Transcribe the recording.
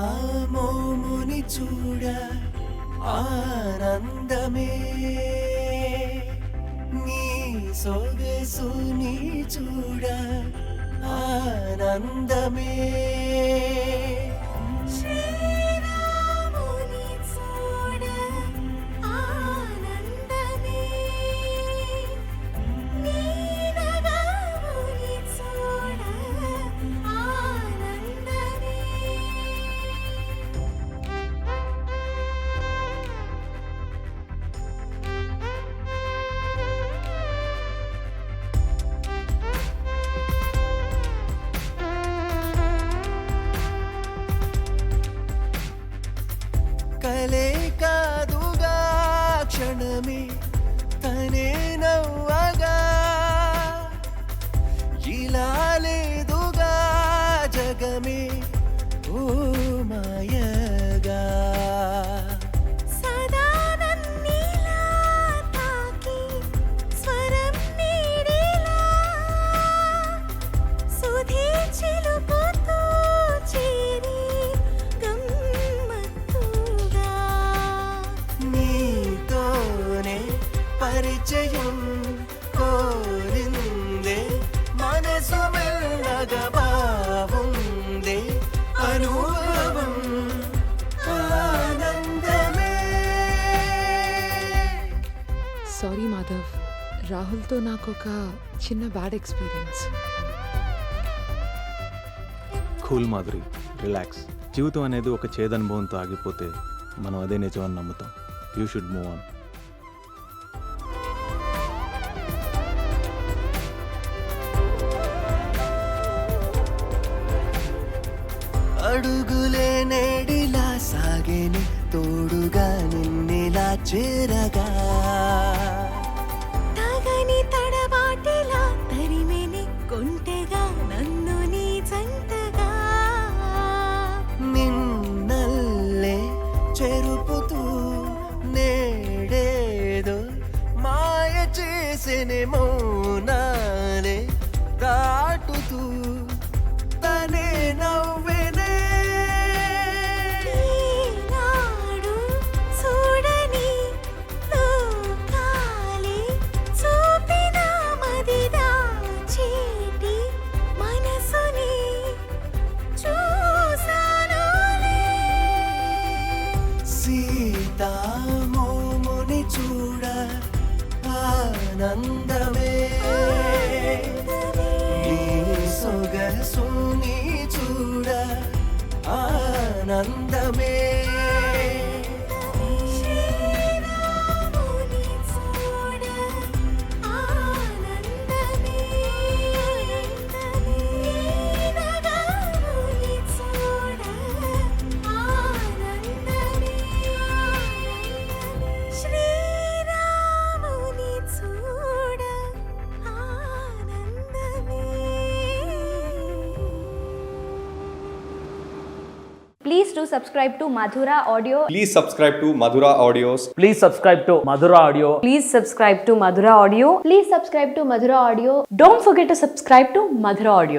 సీతామోముని చూడ ఆనందమే నీ సొగసుని చూడ ఆనందమే శ్రీరాముని చూడ ఆనందమే నీ నగముని చూడ ఆనందమే కలే కాదుగా క్షణమే తనే నవ్వగా ఇలా లేదుగా జగమే ఓ మాయగా సదా నన్నిలా తాకి స్వరం నీడిలా సుధీ చిలుపుతూ చేరి గమ్మత్తుగా నీతోనే పరిచయం కోరిందే మనసు మెల్లగా బాగుందే అనుభవం ఆనందమే. సారీ మాధవ్, రాహుల్తో నాకు ఒక చిన్న bad experience. Cool Madhuri, relax. జీవితం అనేది ఒక చేదనుభవంతో ఆగిపోతే మనం అదే నిజమని నమ్ముతాం. You should move on. అడుగులే నేడిలా సాగేని తోడుగా నిన్నెలా చేరగా తగని తడబాటిలా తరిమెని కొంటెగా నన్ను నీ జంటగా నిన్నల్లే చెరుపుతూ నేడేదో మాయ చేసేనే మౌనాలే దాటుతూ తనే నవ్వెనే ఈనాడు చూడని లోకాలే చూపిన మదిదా చీటి మనసుని చూసానులే సీతామోముని చూడ ఆనందమే నీ సొగసుని చూడ ఆనందమే శ్రీరాముని చూడ ఆనందమే నగముని చూడ ఆనందమే శ్రీరాముని చూడ ఆనందమే. Please do subscribe to Madhura Audio. Please subscribe to Madhura Audios. Please subscribe to Madhura Audio. Please subscribe to Madhura Audio. Please subscribe to Madhura Audio. Don't forget to subscribe to Madhura Audio.